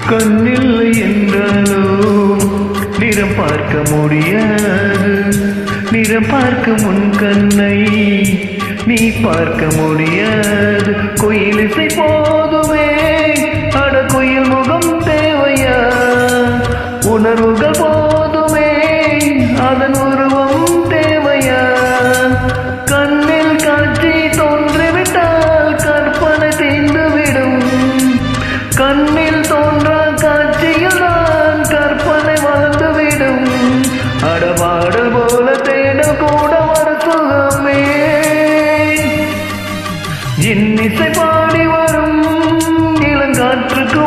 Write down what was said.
கண்ணில்லை என்றாலோ நிறம் பார்க்க முடியாது. நிறம் பார்க்க முன் கண்ணை நீ பார்க்க முடியாது. கோயில் இசை போதுமே, அட கோயில் முகம் தேவையா? உணர்வுகள் போதுமே, அதன் உருவம் தேவையா? கண்ணில் காட்சி தோன்றிவிட்டால் கற்பனை தீர்ந்துவிடும். கண்ணில் தோன்றா காட்சியில் தான் கற்பனை வளர்ந்துவிடும். அடபாடல் போல தேடல் கூட வர சுகமே. இன்னிசை பாடி வரும் இளங்காற்றுக்கு